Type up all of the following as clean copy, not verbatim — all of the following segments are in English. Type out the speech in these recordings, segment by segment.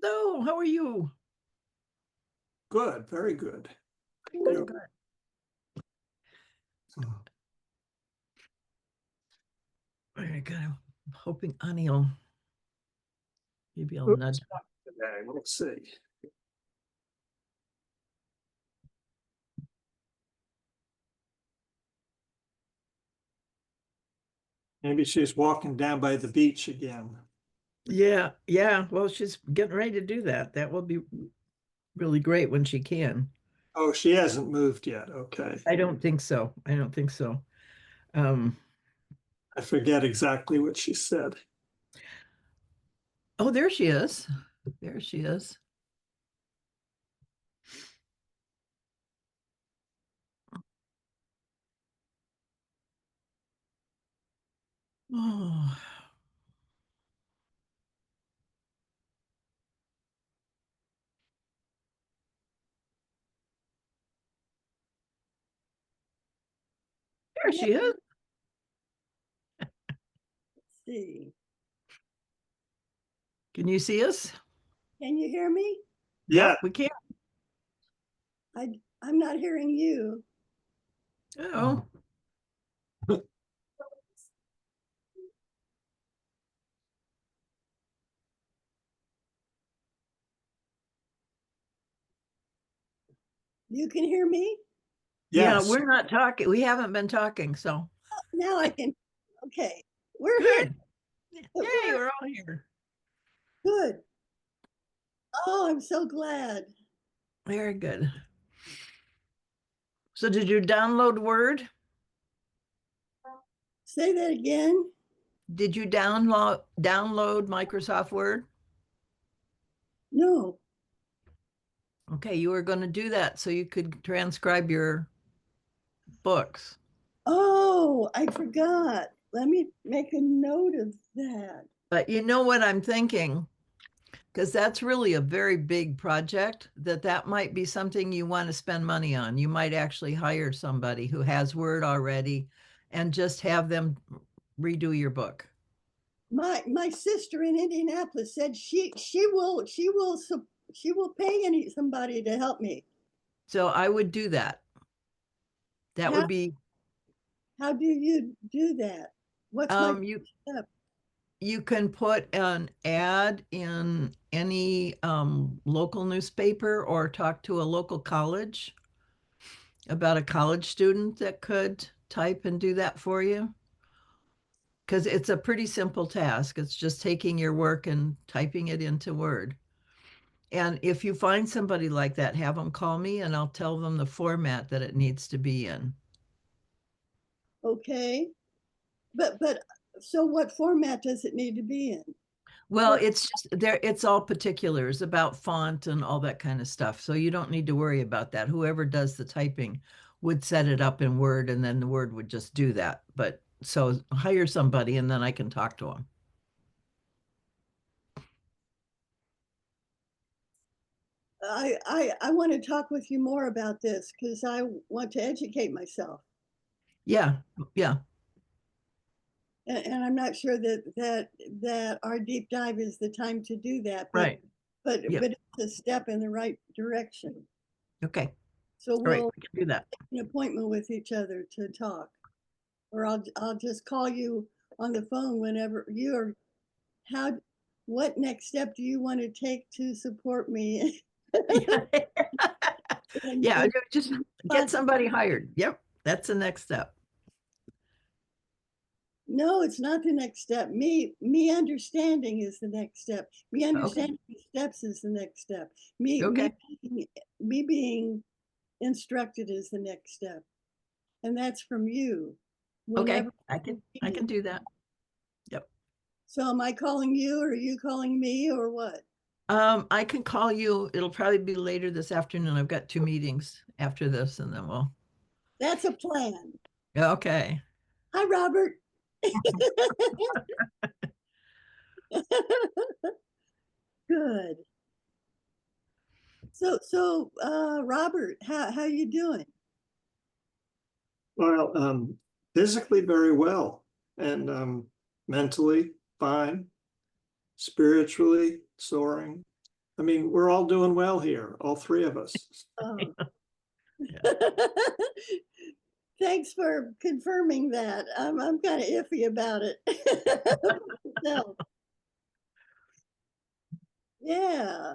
So, how are you? Good, very good. Good, good. Very good. I'm hoping Ani will, maybe I'll nudge. Today, let's see. Maybe she's walking down by the beach again. Yeah, yeah. Well, she's getting ready to do that. That will be really great when she can. Oh, she hasn't moved yet. Okay. I don't think so. I don't think so. Um, I forget exactly what she said. oh, there she is. There she is. Oh, there Yeah, she is. let's see. Can you see us? Can you hear me? Yeah, Yep, we can. I'm not hearing you. Oh, You can hear me? yeah, yes. we're not talking. We haven't been talking, so Now I can. Okay. We're here. good. But Yay, we're all here. good. Oh, I'm so glad. Very good. So did you download Word? Say that again. Did you download Microsoft Word? No. Okay, you were going to do that so you could transcribe your books. Oh, I forgot. Let me make a note of that. But you know what I'm thinking? Because that's really a very big project, that might be something you want to spend money on. You might actually hire somebody who has Word already and just have them redo your book. My sister in Indianapolis said she will pay somebody to help me. So I would do that. That How would be how do you do that? What's my you step? you can put an ad in any local newspaper or talk to a local college about a college student that could type and do that for you. Because it's a pretty simple task. It's just taking your work and typing it into Word. And if you find somebody like that, have them call me and I'll tell them the format that it needs to be in. Okay. But so what format does it need to be in? Well, Or it's just there, it's all particulars about font and all that kind of stuff. So you don't need to worry about that. Whoever does the typing would set it up in Word and then the Word would just do that. But so hire somebody and then I can talk to them. I want to talk with you more about this because I want to educate myself. Yeah, yeah, And I'm not sure that our deep dive is the time to do that, right. but Yep. it's a step in the right direction. Okay. So All right, we'll we can do that. make an appointment with each other to talk, or I'll just call you on the phone whenever you're. How? What next step do you want to take to support me? Yeah. and, Yeah, and just get somebody hired. Yep, that's the next step. No, it's not the next step. Me understanding is the next step. Me Okay. understanding the steps is the next step. Me Okay. me being instructed is the next step. And that's from you. Okay. Whenever I can do that. Yep. So am I calling you or are you calling me or what? I can call you. It'll probably be later this afternoon. I've got two meetings after this and then we'll. That's a plan. Okay. Hi, Robert. Good. So Robert, how you doing? Well, physically very well, and mentally fine, spiritually soaring. I mean, we're all doing well here, all three of us. Oh. Yeah. Thanks for confirming that. I'm kind of iffy about it. So, yeah.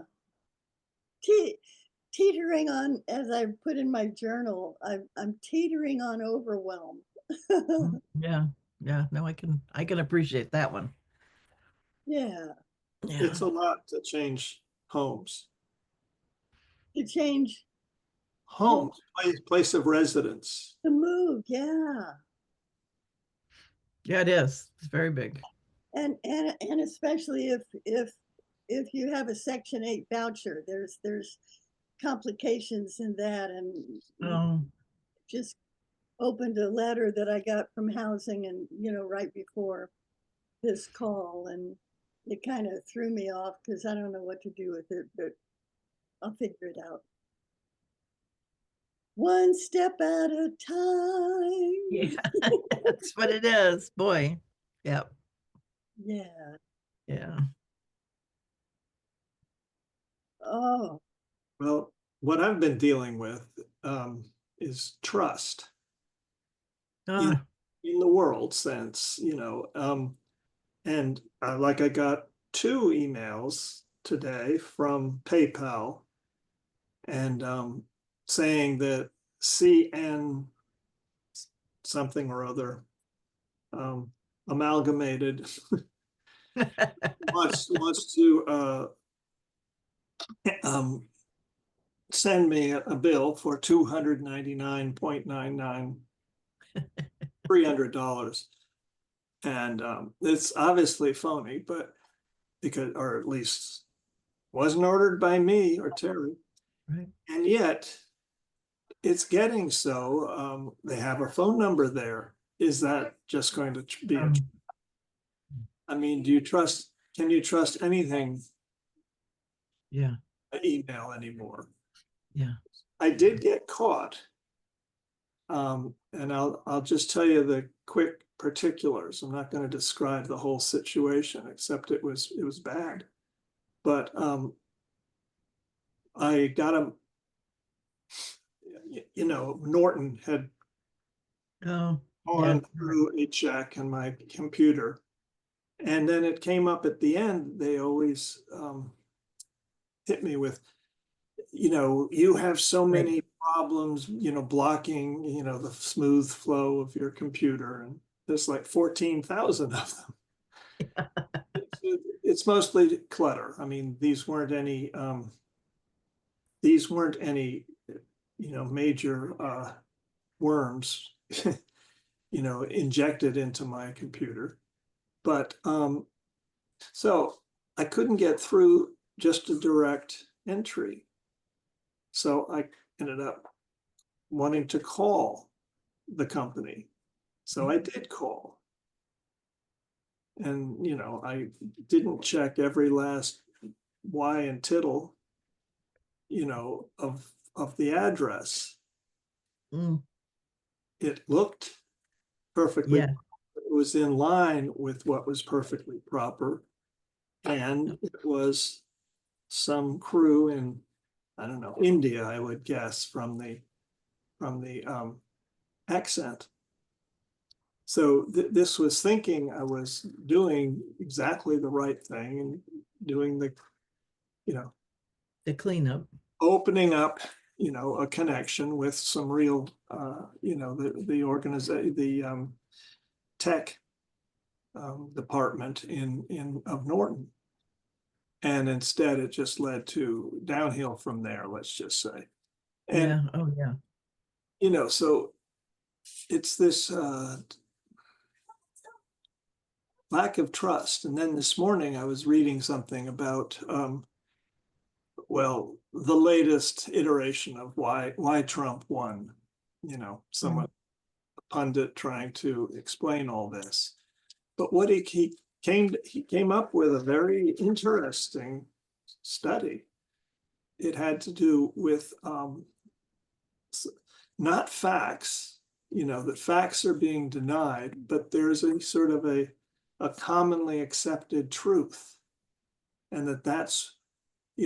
Teetering on, as I put in my journal, I'm teetering on overwhelm. Yeah. Yeah. No, I can appreciate that one. Yeah, Yeah. It's a lot to change homes. to change Homes, place of residence. the move, yeah. Yeah, it is. It's very big. And especially if you have a Section 8 voucher, there's complications in that, and Oh, just opened a letter that I got from housing, and right before this call, and it kind of threw me off because I don't know what to do with it, but I'll figure it out. One step at a time. yeah. That's what it is. Boy. Yep. Yeah. Yeah. Oh, Well, what I've been dealing with is trust in, Ah, in the world sense, and like I got 2 emails today from PayPal and saying that CN something or other amalgamated wants to um, send me a bill for $299.99, $300. And it's obviously phony, but because, or at least wasn't ordered by me or Terry. right. And yet it's getting so, they have a phone number there. Is that just going to be I mean, can you trust anything Yeah. email anymore? Yeah. I did get caught. And I'll just tell you the quick particulars. I'm not going to describe the whole situation, except it was bad. But I got a, Norton had Oh, yeah. gone through a check on my computer, and then it came up at the end. They always hit me with, you have so Right. many problems, blocking, the smooth flow of your computer, and there's like 14,000 of them. It's mostly clutter. I mean, these weren't any major worms, injected into my computer. But so I couldn't get through just a direct entry. So I ended up wanting to call the company. So I did call. And, I didn't check every last Y and tittle, of the address. Mm, It looked perfectly, yeah. it was in line with what was perfectly proper. And it was some crew in, I don't know, India, I would guess, from the accent. So this was thinking I was doing exactly the right thing and doing the, The cleanup. opening up, a connection with some real, the organization, the tech department of Norton. And instead it just led to downhill from there, let's just say. And, Yeah. Oh, yeah. so it's this lack of trust. And then this morning I was reading something about, the latest iteration of why Trump won, someone, a pundit trying to explain all this. But what he came up with a very interesting study. It had to do with not facts, that facts are being denied, but there's a sort of a commonly accepted truth, and that's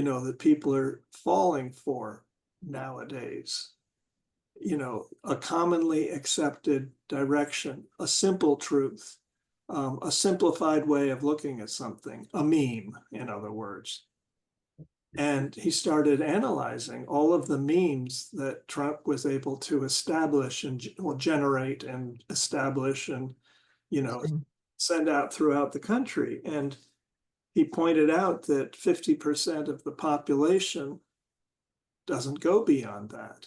that people are falling for nowadays. A commonly accepted direction, a simple truth, a simplified way of looking at something, a meme, in other words. And he started analyzing all of the memes that Trump was able to establish and generate and establish and, send out throughout the country. And he pointed out that 50% of the population doesn't go beyond that.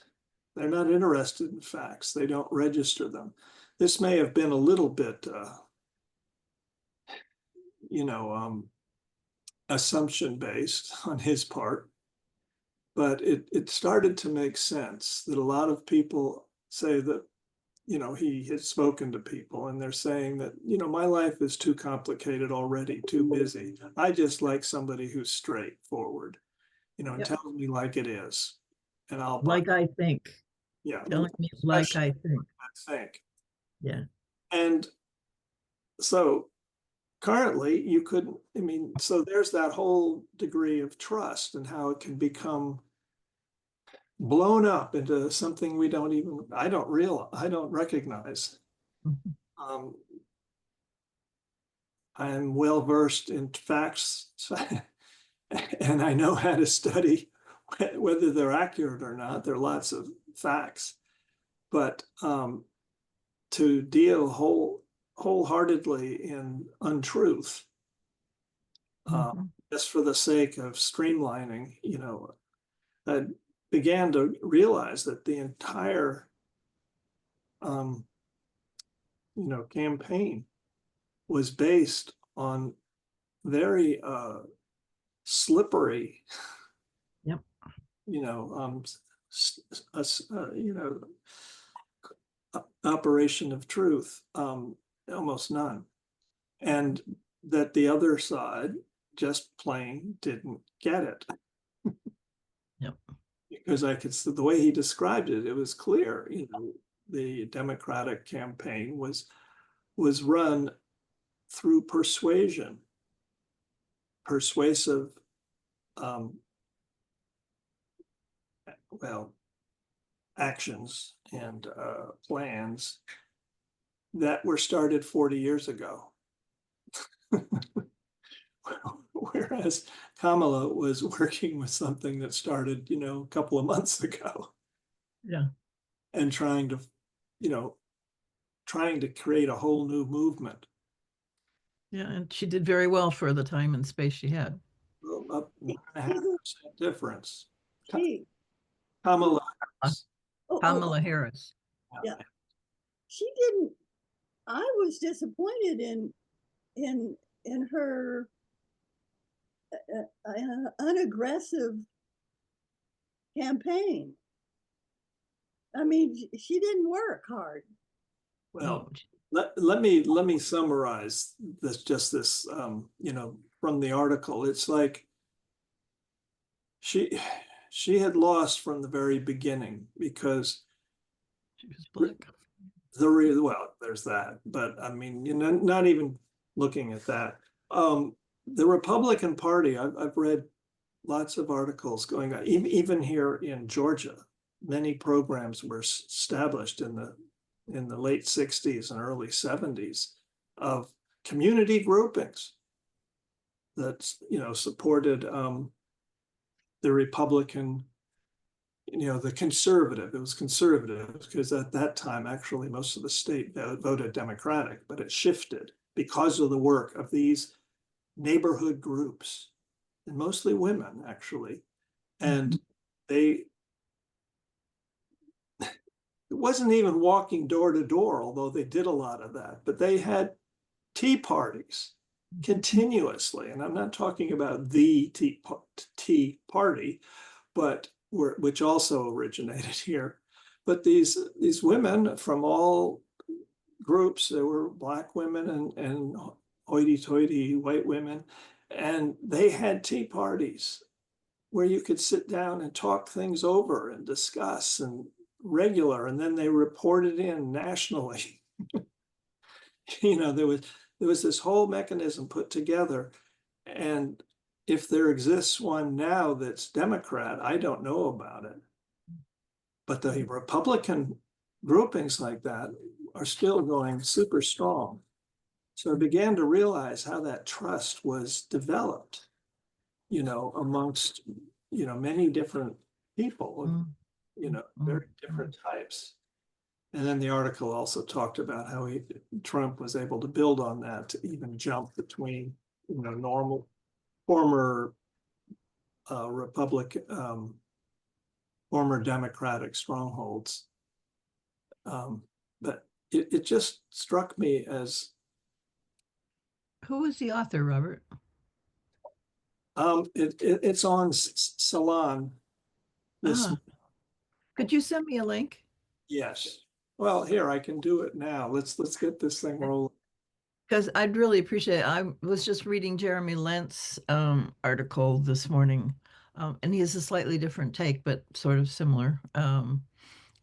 They're not interested in facts. They don't register them. This may have been a little bit, assumption based on his part, but it started to make sense that a lot of people say that, he had spoken to people and they're saying that, my life is too complicated already, too busy. I just like somebody who's straightforward, and Yep. tells me like it is. And I'll buy. Like I think. Yeah. Telling me like I think. I think. Yeah. And so currently you couldn't, so there's that whole degree of trust and how it can become blown up into something I don't recognize. Mhm. I'm well versed in facts and I know how to study whether they're accurate or not. There are lots of facts, but to deal wholeheartedly in untruth, just for the sake of streamlining, I began to realize that the entire, campaign was based on very slippery, Yep. Operation of truth, almost none. And that the other side just plain didn't get it. Yep. Because the way he described it, it was clear, the Democratic campaign was run through persuasion, persuasive, actions and plans that were started 40 years ago. Whereas Kamala was working with something that started, a couple of months ago. Yeah. And trying to create a whole new movement. Yeah. And she did very well for the time and space she had. Up 1.5% difference. She, Kamala oh, oh, Kamala Harris. yeah. She didn't, I was disappointed in her unaggressive campaign. I mean, she didn't work hard. Well, let me summarize this, from the article. It's like she had lost from the very beginning because She was black. there's that, but not even looking at that. The Republican Party, I've read lots of articles going on, even here in Georgia. Many programs were established in the late 60s and early 70s of community groupings that supported the Republican, the conservative. It was conservative because at that time, actually, most of the state voted Democratic, but it shifted because of the work of these neighborhood groups, and mostly women, actually. And it wasn't even walking door to door, although they did a lot of that, but they had tea parties continuously. And I'm not talking about the tea party, but which also originated here. But these women from all groups, there were Black women and hoity-toity white women, and they had tea parties where you could sit down and talk things over and discuss and regular, and then they reported in nationally. There was this whole mechanism put together, and if there exists one now that's Democrat, I don't know about it. But the Republican groupings like that are still going super strong. So I began to realize how that trust was developed, amongst, many different people, very different types. And then the article also talked about how Trump was able to build on that to even jump between, normal former former Democratic strongholds. But it just struck me as Who was the author, Robert? it's on Salon. This Could you send me a link? Yes. Well, here I can do it now. Let's get this thing rolling. Because I'd really appreciate it. I was just reading Jeremy Lent's article this morning, and he has a slightly different take, but sort of similar.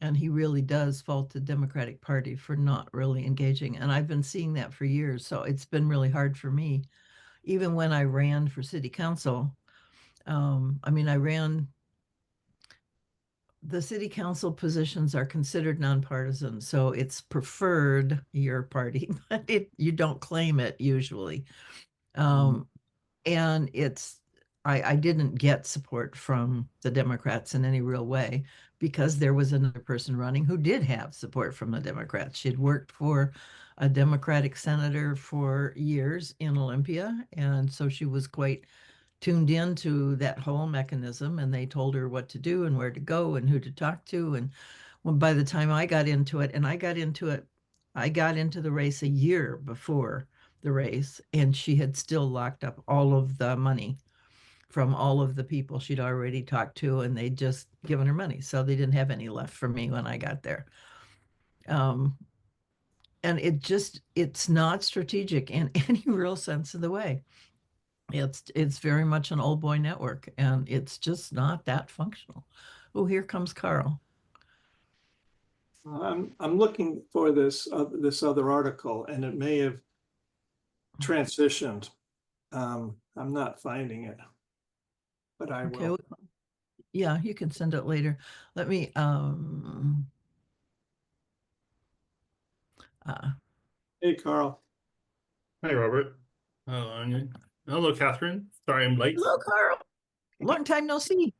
And he really does fault the Democratic Party for not really engaging. And I've been seeing that for years. So it's been really hard for me. Even when I ran for city council, I ran, the city council positions are considered nonpartisan. So it's preferred your party, but you don't claim it usually. And I didn't get support from the Democrats in any real way because there was another person running who did have support from the Democrats. She'd worked for a Democratic senator for years in Olympia, and so she was quite tuned into that whole mechanism, and they told her what to do and where to go and who to talk to. And when by the time I got into it, and I got into the race a year before the race, and she had still locked up all of the money from all of the people she'd already talked to, and they'd just given her money. So they didn't have any left for me when I got there. Um, and it's not strategic in any real sense of the way. It's very much an old boy network, and it's just not that functional. Oh, here comes Carl. I'm looking for this other article, and it may have transitioned. I'm not finding it, but I Okay, will. yeah, you can send it later. Let me Hey, Carl. Hi, Robert. Hello, Catherine. Sorry I'm late. hello, Carl. Long time no see.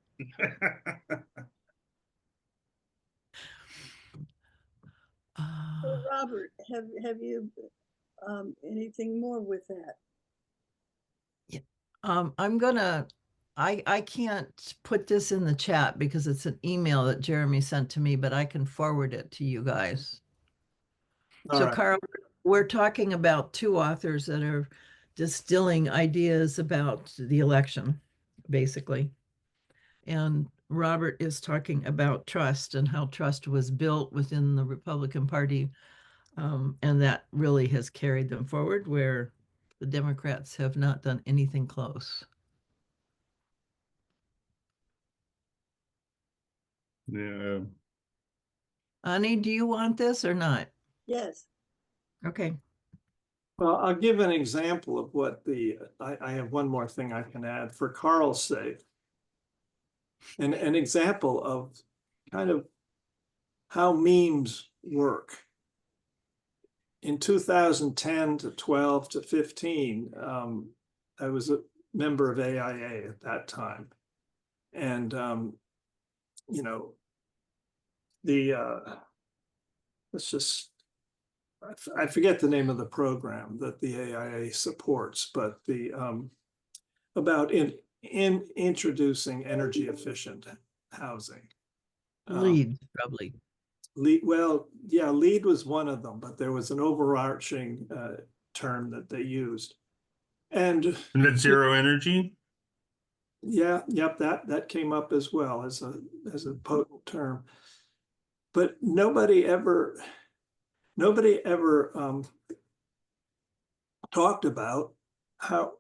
So Robert, have you anything more with that? I'm gonna, I can't put this in the chat because it's an email that Jeremy sent to me, but I can forward it to you guys. All So right. Carl, we're talking about two authors that are distilling ideas about the election, basically. And Robert is talking about trust and how trust was built within the Republican Party. And that really has carried them forward, where the Democrats have not done anything close. Yeah. Ani, do you want this or not? Yes. Okay. Well, I'll give an example of what I have one more thing I can add for Carl's sake. An example of kind of how memes work. In 2010 to 12 to 15, I was a member of AIA at that time. And, let's just, I forget the name of the program that the AIA supports, but about in introducing energy efficient housing. LEAD, probably. LEAD was one of them, but there was an overarching term that they used. And Net zero energy? yep, that came up as well as a potent term. But nobody ever talked about how,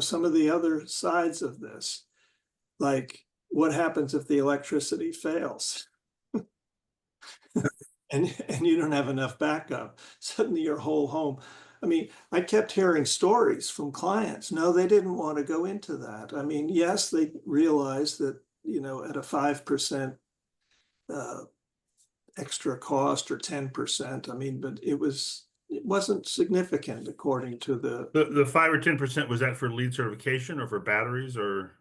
some of the other sides of this, like what happens if the electricity fails and you don't have enough backup. Suddenly your whole home I mean, I kept hearing stories from clients. No, they didn't want to go into that. I mean, yes, they realized that, you know, at a 5% extra cost or 10%, I mean, but it wasn't significant according to The 5 or 10%, was that for lead certification or for batteries or?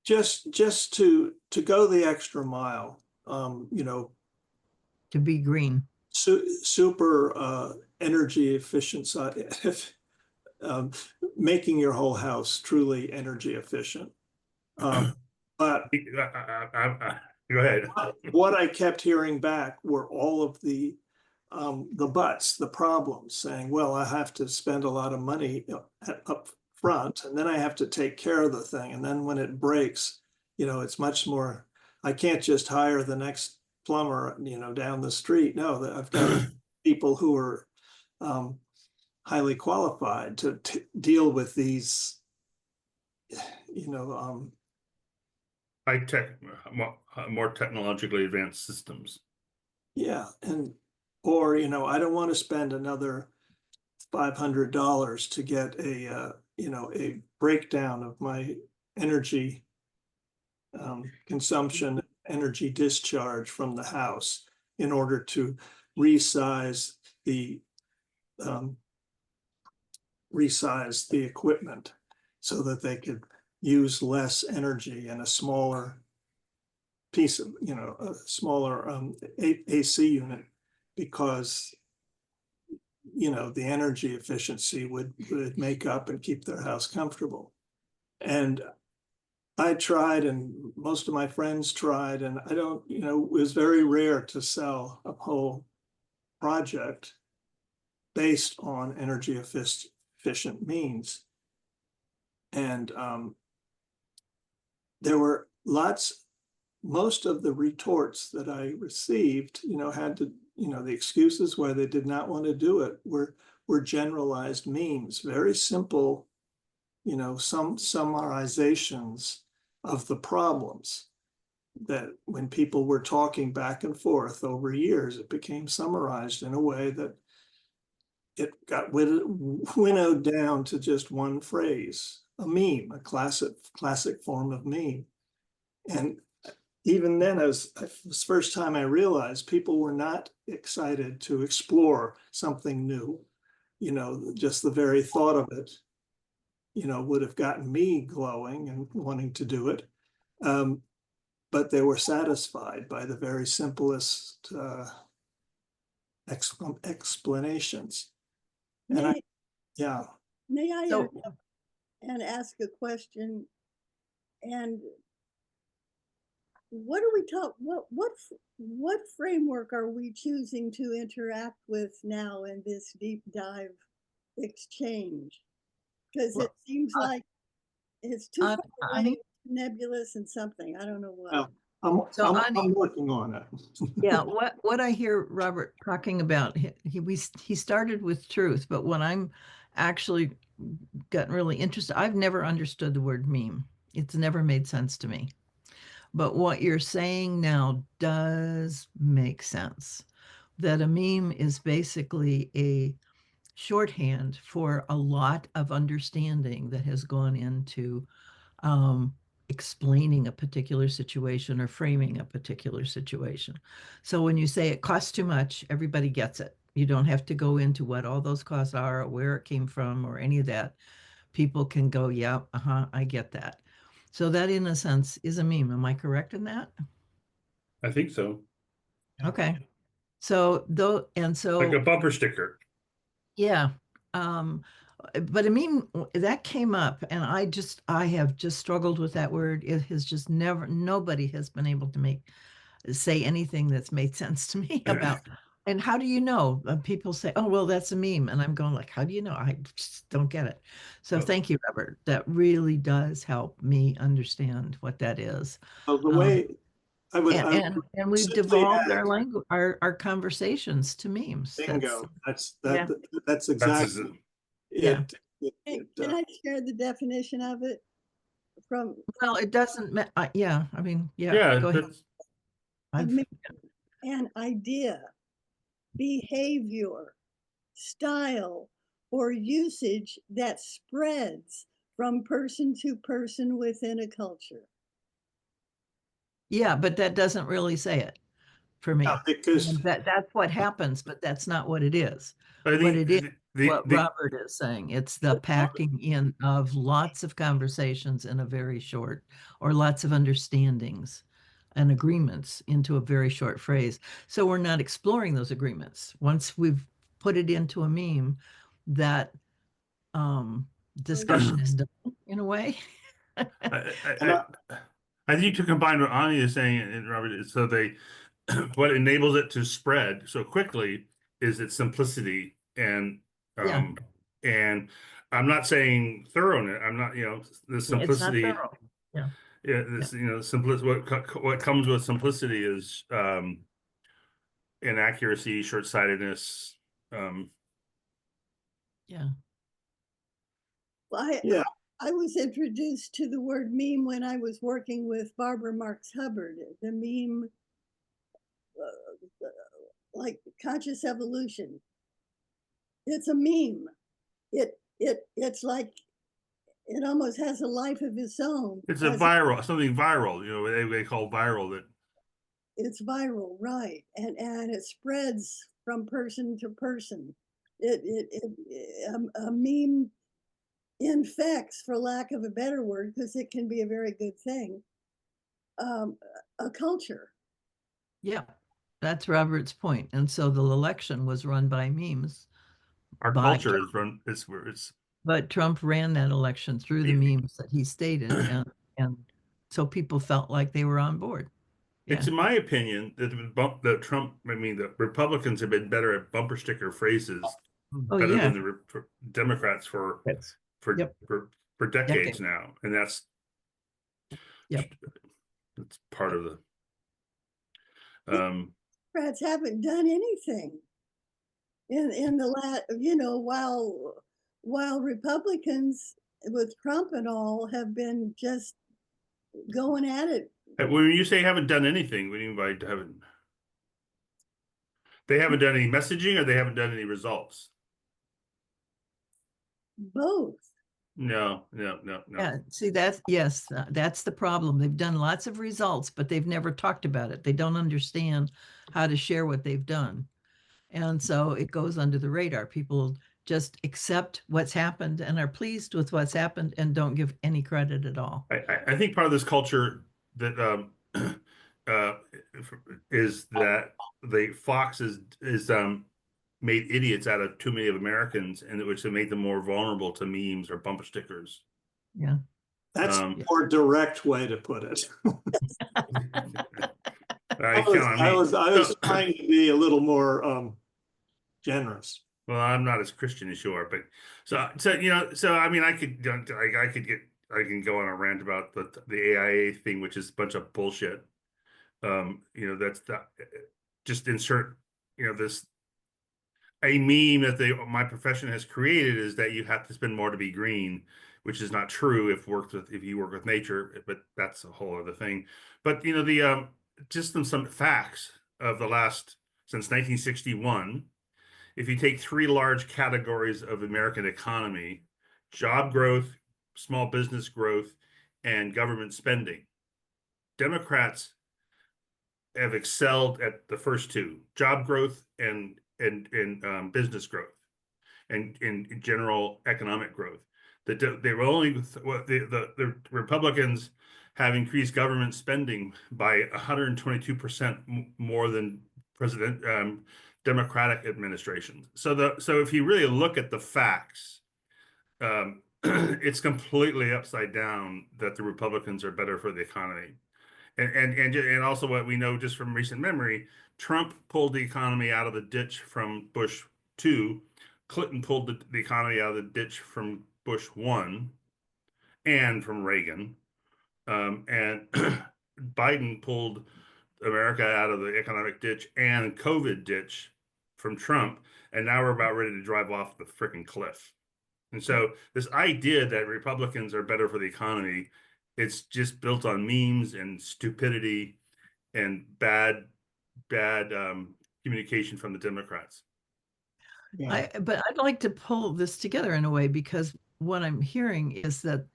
just to go the extra mile, you know, To be green. super energy efficient, um, making your whole house truly energy efficient. But Go ahead. what I kept hearing back were all of the buts, the problems, saying, well, I have to spend a lot of money up front, and then I have to take care of the thing. And then when it breaks, you know, it's much more, I can't just hire the next plumber, you know, down the street. No, I've got people who are highly qualified to deal with these, you know, High tech, more technologically advanced systems. yeah, or, you know, I don't want to spend another $500 to get a, you know, a breakdown of my energy consumption, energy discharge from the house in order to resize the equipment so that they could use less energy in a smaller piece of, you know, a smaller AC unit, because, you know, the energy efficiency would make up and keep their house comfortable. And I tried, and most of my friends tried, and I don't, you know, it was very rare to sell a whole project based on energy efficient means. And there were most of the retorts that I received, you know, had to, you know, the excuses why they did not want to do it were generalized memes, very simple, you know, some summarizations of the problems that when people were talking back and forth over years, it became summarized in a way that it got winnowed down to just one phrase, a meme, a classic form of meme. And even then, it was the first time I realized people were not excited to explore something new. You know, just the very thought of it, you know, would have gotten me glowing and wanting to do it. But they were satisfied by the very simplest explanations. And yeah. May I So- interrupt and ask a question? And what are we what framework are we choosing to interact with now in this deep dive exchange? Because it seems like it's too far away, nebulous, and something. I don't know what. I'm working on it. Yeah, what I hear Robert talking about, he started with truth, but when I'm actually gotten really interested, I've never understood the word meme. It's never made sense to me. But what you're saying now does make sense. That a meme is basically a shorthand for a lot of understanding that has gone into explaining a particular situation or framing a particular situation. So when you say it costs too much, everybody gets it. You don't have to go into what all those costs are, or where it came from, or any of that. People can go, yeah, I get that. So that, in a sense, is a meme. Am I correct in that? I think so. Okay. So though, and so Like a bumper sticker. yeah. But a meme that came up, and I have just struggled with that word. It has just nobody has been able to say anything that's made sense to me about. And how do you know? People say, "Oh, well, that's a meme," and I'm going like, "How do you know?" I just don't get it. So thank you, Robert. That really does help me understand what that is. So the way I would, And we've devolved our language, our conversations to memes. bingo. That's exactly That's it. Can I share the definition of it? Well, it doesn't. Yeah, I mean, yeah. yeah. Go ahead. An idea, behavior, style, or usage that spreads from person to person within a culture. Yeah, but that doesn't really say it for me. Because That's what happens, but that's not what it is. I What think it is, what the Robert is saying, it's the packing in of lots of conversations in a very short, or lots of understandings and agreements into a very short phrase. So we're not exploring those agreements. Once we've put it into a meme, that discussion is done in a way. I, and I, I think to combine what Anya is saying and Robert is so they what enables it to spread so quickly is its simplicity Yeah, and I'm not saying thoroughness. I'm not, the it's not simplicity. thorough. Yeah, Yeah, yeah, this, simplicity. What comes with simplicity is inaccuracy, short-sightedness. Um, yeah. Well, yeah, I was introduced to the word meme when I was working with Barbara Marx Hubbard. The meme, like conscious evolution, it's a meme. It's like it almost has a life of its own. it's a viral, something viral. They call viral that. It's viral, right? And it spreads from person to person. A meme infects, for lack of a better word, because it can be a very good thing, a culture. Yeah, that's Robert's point. And so the election was run by memes, Our by culture is run. It's where it's. but Trump ran that election through the memes that he stated, and so people felt like they were on board. It's Yeah. in my opinion that the Republicans have been better at bumper sticker phrases, Oh better yeah. than the Democrats for Yes. for Yep. for for decades Decade. now, and that's Yep. part of the. Democrats haven't done anything in the last, while Republicans with Trump and all have been just going at it. When you say haven't done anything, what do you mean by haven't? They haven't done any messaging, or they haven't done any results. Both. No. Yeah. See, that's the problem. They've done lots of results, but they've never talked about it. They don't understand how to share what they've done. And so it goes under the radar. People just accept what's happened and are pleased with what's happened and don't give any credit at all. I think part of this culture that uh, is that the Fox is made idiots out of too many of Americans, and which have made them more vulnerable to memes or bumper stickers. Yeah. that's a Um, more direct way to put it. I count on me. I was trying to be a little more generous. Well, I'm not as Christian as you are, but so I mean, I can go on a rant about the AIA thing, which is a bunch of bullshit. That's just insert, this a meme that my profession has created is that you have to spend more to be green, which is not true if you work with nature, but that's a whole other thing. But the just some facts of the last since 1961. If you take three large categories of American economy, job growth, small business growth, and government spending, Democrats have excelled at the first two, job growth and business growth and in general economic growth. They were only the Republicans have increased government spending by 122% more than Democratic administrations. So if you really look at the facts, it's completely upside down that the Republicans are better for the economy. And also what we know just from recent memory, Trump pulled the economy out of the ditch from Bush 2. Clinton pulled the economy out of the ditch from Bush 1 and from Reagan. And Biden pulled America out of the economic ditch and COVID ditch from Trump. And now we're about ready to drive off the freaking cliff. And so this idea that Republicans are better for the economy, it's just built on memes and stupidity and bad communication from the Democrats. Yeah. But I'd like to pull this together in a way, because what I'm hearing is that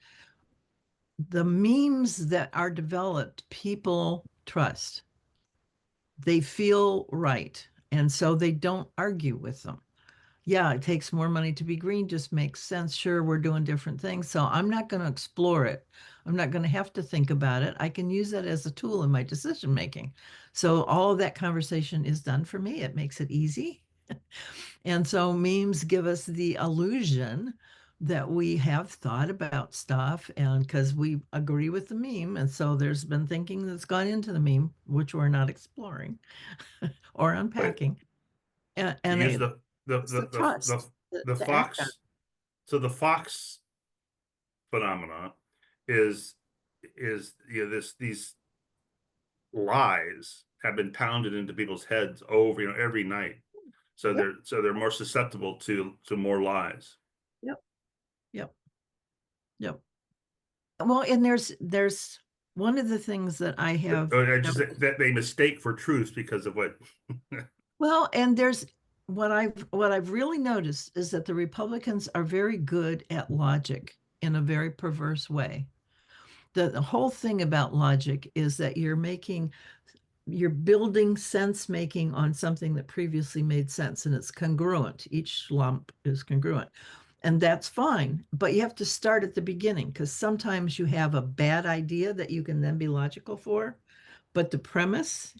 the memes that are developed, people trust. They feel right. And so they don't argue with them. Yeah, it takes more money to be green, just makes sense. Sure, we're doing different things. So I'm not going to explore it. I'm not going to have to think about it. I can use that as a tool in my decision making. So all of that conversation is done for me. It makes it easy. And so memes give us the illusion that we have thought about stuff, and because we agree with the meme. And so there's been thinking that's gone into the meme, which we're not exploring or But unpacking. to And use it's the trust the to act on. Fox, so the Fox phenomena is these lies have been pounded into people's heads over, every night. So Yep. they're more susceptible to more lies. Yep. Yep. Yep. Well, and there's one of the things that I have. That they mistake for truth because of what. Well, and there's what I've really noticed is that the Republicans are very good at logic in a very perverse way. The whole thing about logic is that you're building sense making on something that previously made sense, and it's congruent. Each lump is congruent. And that's fine, but you have to start at the beginning, because sometimes you have a bad idea that you can then be logical for, but the premise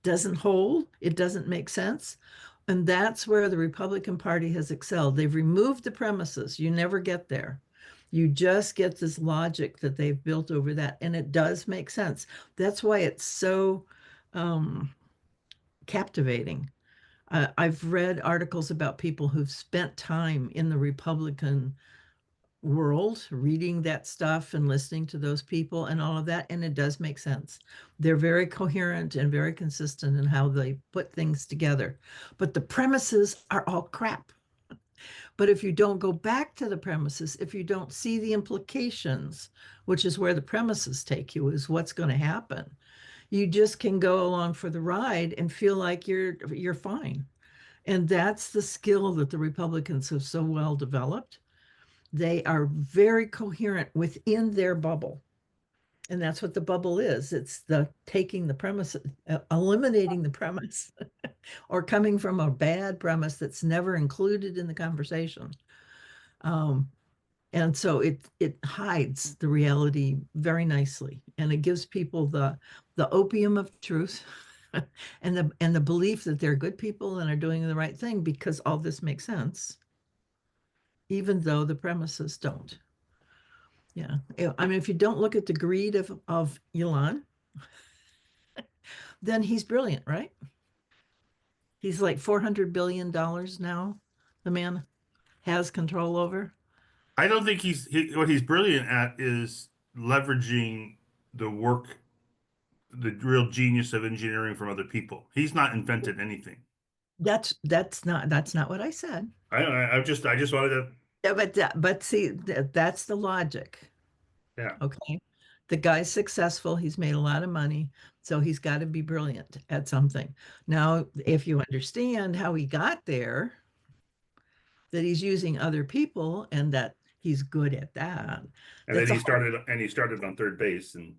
doesn't hold, it doesn't make sense. And that's where the Republican Party has excelled. They've removed the premises. You never get there. You just get this logic that they've built over that, and it does make sense. That's why it's so um, captivating. I've read articles about people who've spent time in the Republican world reading that stuff and listening to those people and all of that, and it does make sense. They're very coherent and very consistent in how they put things together, but the premises are all crap. But if you don't go back to the premises, if you don't see the implications, which is where the premises take you, is what's going to happen, you just can go along for the ride and feel like you're fine. And that's the skill that the Republicans have so well developed. They are very coherent within their bubble. And that's what the bubble is. It's the taking the premise, eliminating the premise, or coming from a bad premise that's never included in the conversation. Um, and so it hides the reality very nicely, and it gives people the opium of truth, and the belief that they're good people and are doing the right thing because all this makes sense, even though the premises don't. Yeah. I mean, if you don't look at the greed of Elon, then he's brilliant, right? He's like $400 billion now, the man has control over. I don't think what he's brilliant at is leveraging the work, the real genius of engineering from other people. He's not invented anything. That's not what I said. I just wanted to. Yeah, but see, that's the logic. Yeah. Okay. The guy's successful. He's made a lot of money. So he's got to be brilliant at something. Now, if you understand how he got there, that he's using other people and that he's good at that, And then that's a he started on third base, and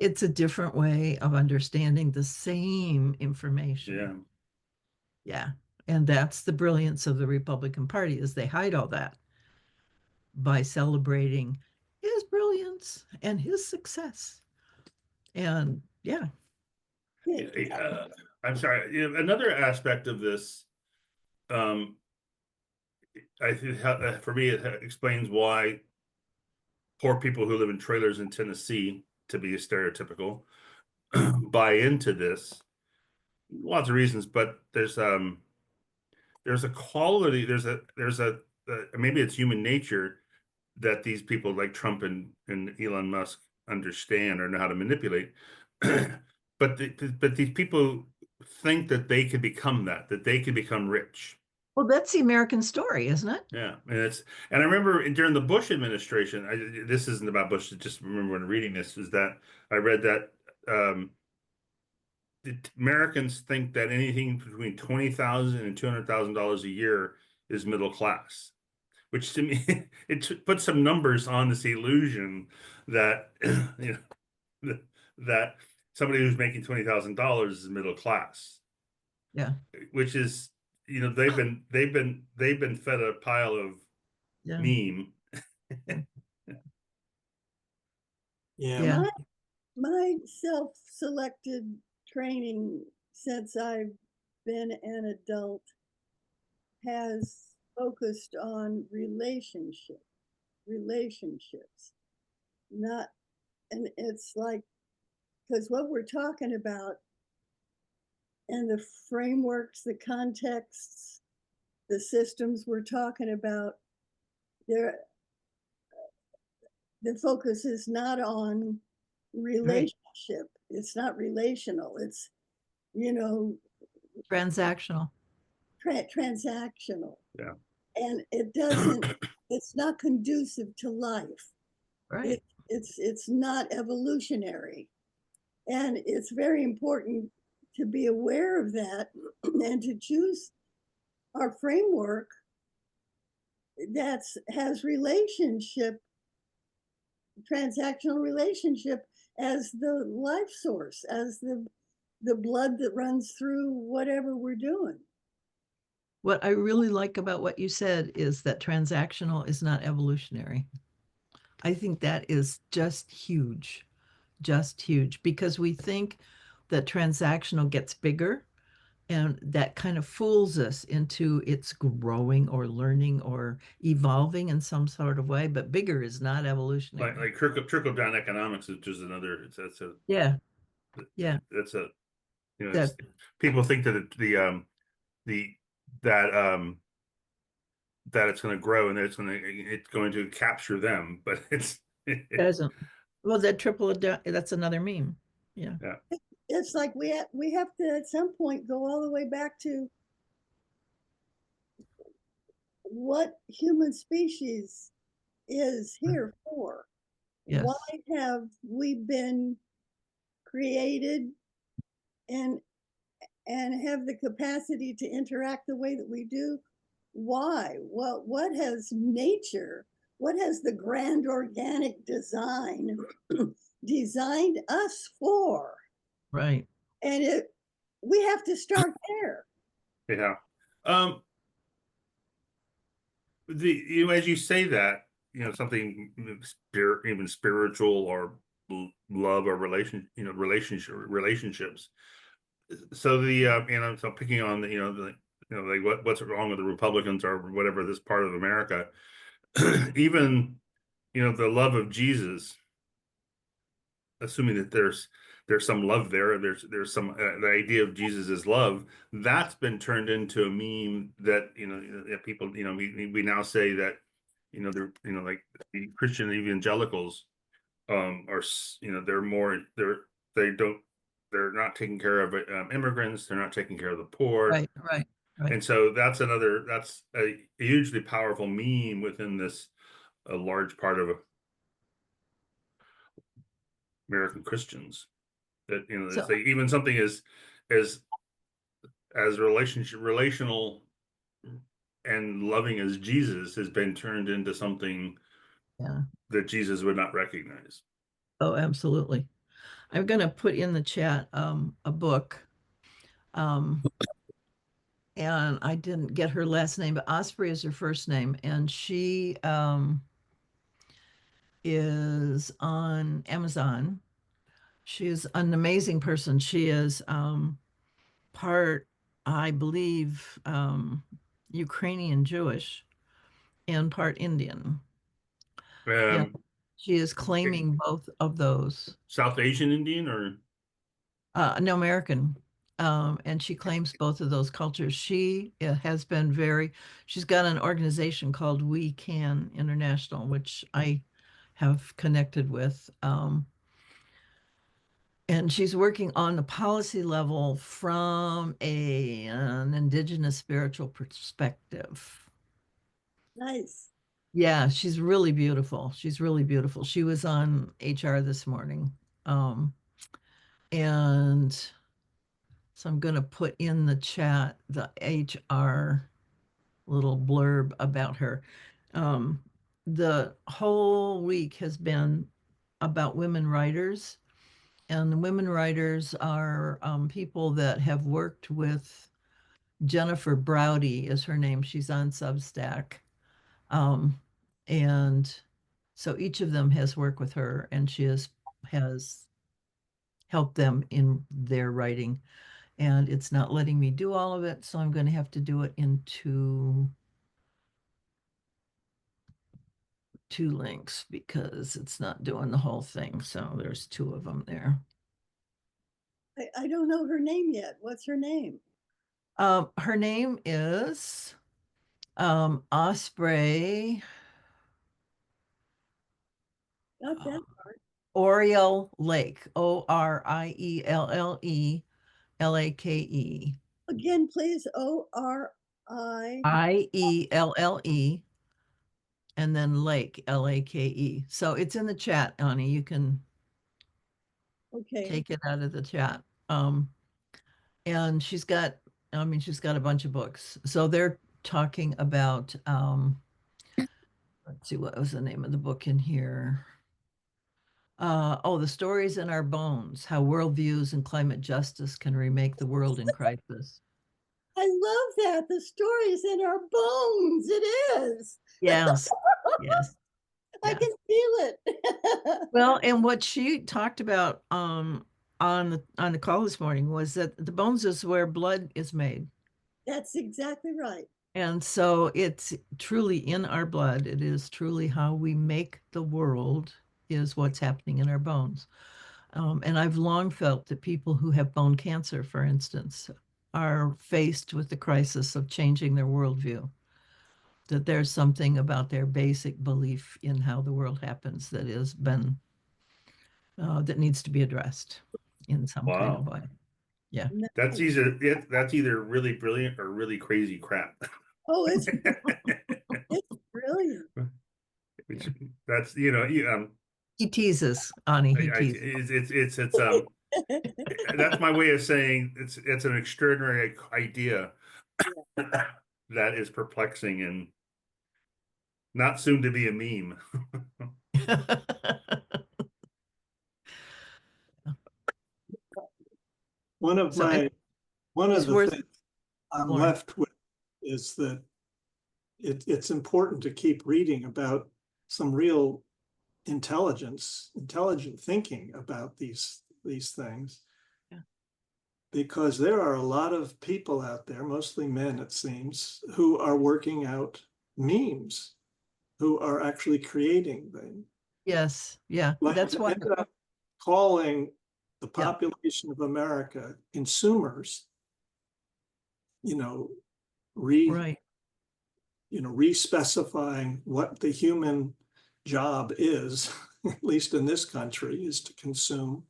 it's a different way of understanding the same information. yeah. Yeah. And that's the brilliance of the Republican Party, is they hide all that by celebrating his brilliance and his success. And yeah. I'm sorry. Another aspect of this, um, I think for me, it explains why poor people who live in trailers in Tennessee, to be stereotypical, buy into this. Lots of reasons, but there's a quality, maybe it's human nature that these people like Trump and Elon Musk understand or know how to manipulate. But these people think that they could become that they could become rich. Well, that's the American story, isn't it? Yeah, and I remember during the Bush administration, this isn't about Bush. I just remember when reading this is that I read that Americans think that anything between $20,000 and $200,000 a year is middle class, which to me it puts some numbers on this illusion that you know that somebody who's making $20,000 is middle class, Yeah. which is they've been fed a pile of Yeah. meme. Yeah. Yeah. My self-selected training since I've been an adult has focused on relationships, not, and it's like, because what we're talking about and the frameworks, the contexts, the systems we're talking about, there, the focus is not on relationship. It's not relational. It's, you know, Transactional. transactional. Yeah. And it doesn't, it's not conducive to life. Right. It's not evolutionary. And it's very important to be aware of that and to choose our framework that's has transactional relationship as the life source, as the blood that runs through whatever we're doing. What I really like about what you said is that transactional is not evolutionary. I think that is just huge, because we think that transactional gets bigger, and that kind of fools us into it's growing or learning or evolving in some sort of way, but bigger is not evolutionary. Like trickle down economics is just another. Yeah. Yeah. That's a That people think that the that that it's going to grow and that it's going to capture them, but it's doesn't. Well, that triple, that's another meme. Yeah. yeah. It's like we have to at some point go all the way back to what human species is here for. Yes. Why have we been created and have the capacity to interact the way that we do? Why? What has nature, what has the grand organic design designed us for? Right. And we have to start there. Yeah. As you say that, something even spiritual or love or relationships. So so picking on like what's wrong with the Republicans or whatever, this part of America, even the love of Jesus, assuming that there's some love there, there's some the idea of Jesus as love, that's been turned into a meme that that people we now say that they're like the Christian evangelicals are they don't they're not taking care of immigrants, they're not taking care of the poor, Right. Right. Right. and so that's a hugely powerful meme within this a large part of American Christians. That it's So like even something as relational and loving as Jesus has been turned into something yeah. that Jesus would not recognize. Oh, absolutely. I'm going to put in the chat a book. And I didn't get her last name, but Osprey is her first name. And she is on Amazon. She is an amazing person. She is part, I believe, Ukrainian Jewish and part Indian. And Um, she is claiming both of those. South Asian Indian or No, American. And she claims both of those cultures. She has been she's got an organization called We Can International, which I have connected with. And she's working on the policy level from an indigenous spiritual perspective. Nice. Yeah, she's really beautiful. She's really beautiful. She was on HR this morning. And So I'm going to put in the chat the HR little blurb about her. Um, the whole week has been about women writers, and the women writers are people that have worked with Jennifer Browdy is her name. She's on Substack. Um, and so each of them has worked with her, and she has helped them in their writing. And it's not letting me do all of it, so I'm going to have to do it into two links because it's not doing the whole thing. So there's two of them there. I don't know her name yet. What's her name? Her name is Osprey Not that. Oriel Lake, Oriellelelake, Again, please. O-R-I. Ielle, and then Lake, Lake. So it's in the chat, Ani. You can Okay. take it out of the chat. And she's got a bunch of books. So they're talking about let's see, what was the name of the book in here? The Stories in Our Bones, How Worldviews and Climate Justice Can Remake the World in Crisis. I love that. The story's in our bones. It is. Yes, yes. I can feel it. Well, and what she talked about on the call this morning was that the bones is where blood is made. That's exactly right. And so it's truly in our blood. It is truly how we make the world is what's happening in our bones. And I've long felt that people who have bone cancer, for instance, are faced with the crisis of changing their worldview. That there's something about their basic belief in how the world happens that has been that needs to be addressed in some kind of Wow. way. Yeah. That's either really brilliant or really crazy crap. Oh, it's brilliant. Which, that's He teases, Ani. He teases. it's that's my way of saying it's an extraordinary idea that is perplexing and not soon to be a meme. One of So my, one of it's the worth things I'm more. left with is that it's important to keep reading about some real intelligent thinking about these things. Yeah. Because there are a lot of people out there, mostly men, it seems, who are working out memes, who are actually creating them. Yes. Yeah. Like That's to why. end up calling the Yeah. population of America consumers, you know, re Right. re-specifying what the human job is, at least in this country, is to consume.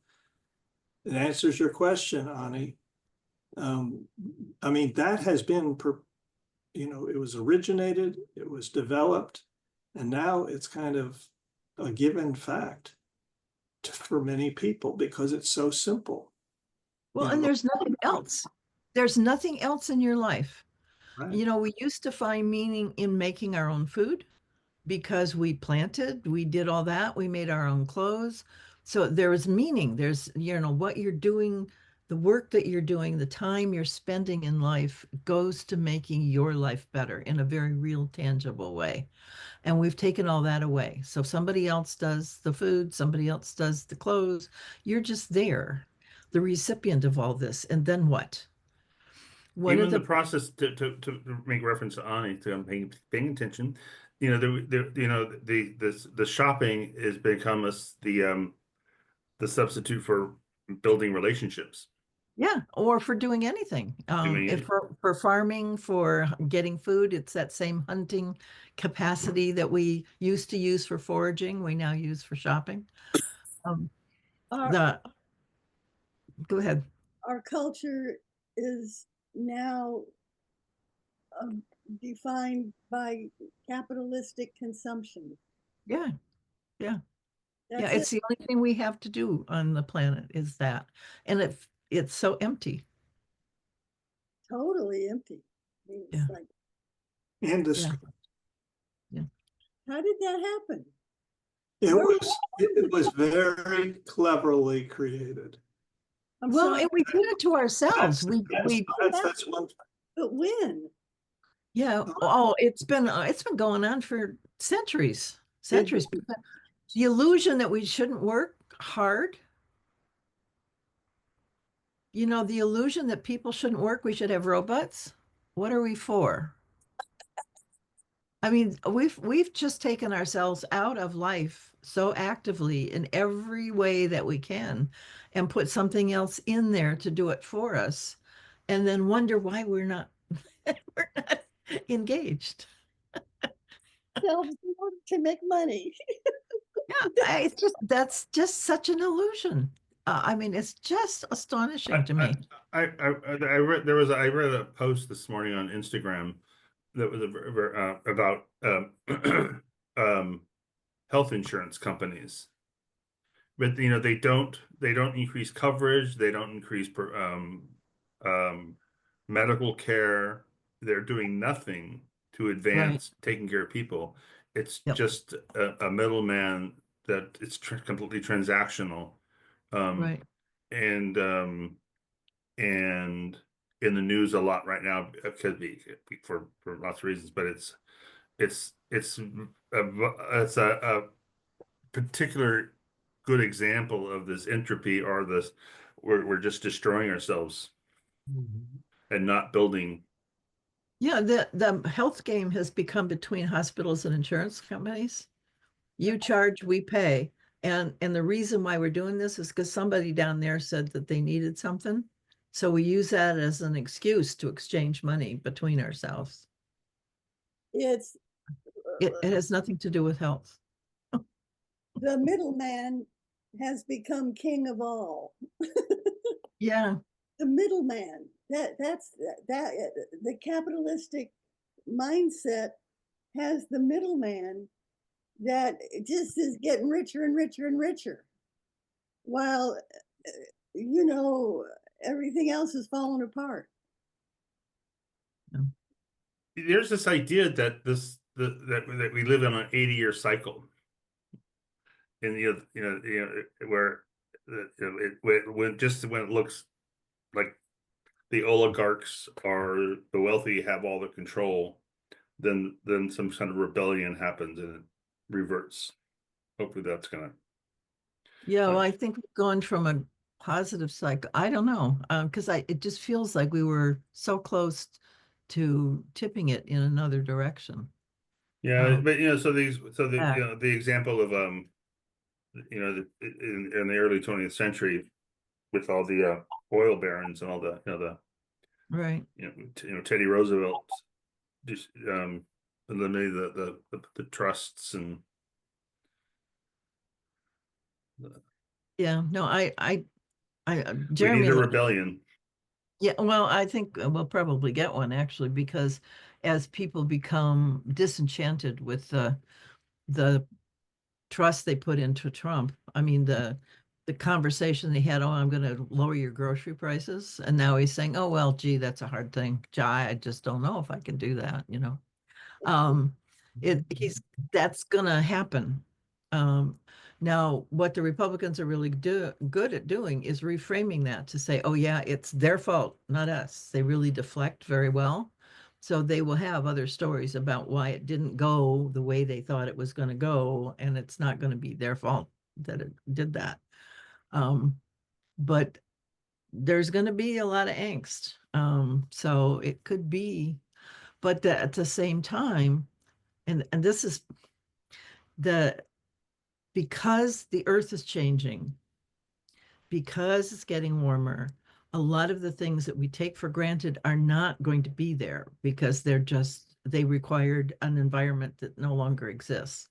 It answers your question, Ani. I mean, that has been, it was originated, it was developed, and now it's kind of a given fact for many people because it's so simple. Well, and there's nothing else. There's nothing else in your life. Right. We used to find meaning in making our own food because we planted, we did all that, we made our own clothes. So there is meaning. There's, what you're doing, the work that you're doing, the time you're spending in life goes to making your life better in a very real, tangible way. And we've taken all that away. So somebody else does the food, somebody else does the clothes. You're just there, the recipient of all this. And then what? One of Even the the process to make reference to Ani, to paying attention, the shopping has become the substitute for building relationships. Yeah, or for doing anything. Doing If it. for farming, for getting food, it's that same hunting capacity that we used to use for foraging, we now use for shopping. Um, Our, the Go ahead. our culture is now defined by capitalistic consumption. Yeah, yeah, yeah. That's it. It's the only thing we have to do on the planet is that, and it's so empty. totally empty. I mean, it's Yeah. like, And Yeah. how did that happen? it Where was, it was very cleverly created. I'm Well, sorry, and we did it to ourselves. That's one. but when? Yeah. Oh, it's been going on for centuries, centuries. The illusion that we shouldn't work hard, the illusion that people shouldn't work, we should have robots. What are we for? I mean, we've just taken ourselves out of life so actively in every way that we can and put something else in there to do it for us and then wonder why we're not we're not engaged. Selves in order to make money. Yeah, it's just that's just such an illusion. I mean, it's just astonishing to me. I read a post this morning on Instagram that was about um, health insurance companies, but they don't increase coverage, they don't increase um, medical care. They're doing nothing to Right. advance taking care of people. It's Yep. just a middleman that it's completely transactional. Um, Right. and in the news a lot right now. It could be for lots of reasons, but it's a particular good example of this entropy, or this we're just destroying ourselves and not building. Yeah, the health game has become between hospitals and insurance companies. You charge, we pay. And the reason why we're doing this is because somebody down there said that they needed something. So we use that as an excuse to exchange money between ourselves. It's It has nothing to do with health. the middleman has become king of all. Yeah. The middleman. That the capitalistic mindset has the middleman that just is getting richer and richer and richer, while you know everything else is falling apart. There's this idea that we live in an 80-year cycle, and where when it looks like the oligarchs or the wealthy have all the control, then some kind of rebellion happens and it reverts. Hopefully that's gonna. Yeah, well, I think we've gone from a positive cycle. I don't know, because it just feels like we were so close to tipping it in another direction. Yeah, Um, but yeah, the example of in the early 20th century with all the oil barons and all the right. Teddy Roosevelt just eliminated the trusts and Yeah, no, we need Jeremy a and I, rebellion. yeah, well, I think we'll probably get one actually, because as people become disenchanted with the trust they put into Trump, I mean, the conversation they had, oh, I'm going to lower your grocery prices. And now he's saying, oh, well, gee, that's a hard thing. Gee, I just don't know if I can do that. Um, he's that's gonna happen. Now, what the Republicans are really good at doing is reframing that to say, oh yeah, it's their fault, not us. They really deflect very well. So they will have other stories about why it didn't go the way they thought it was going to go, and it's not going to be their fault that it did that. But there's going to be a lot of angst. So it could be, but at the same time, and this is the because the earth is changing, because it's getting warmer, a lot of the things that we take for granted are not going to be there because they required an environment that no longer exists.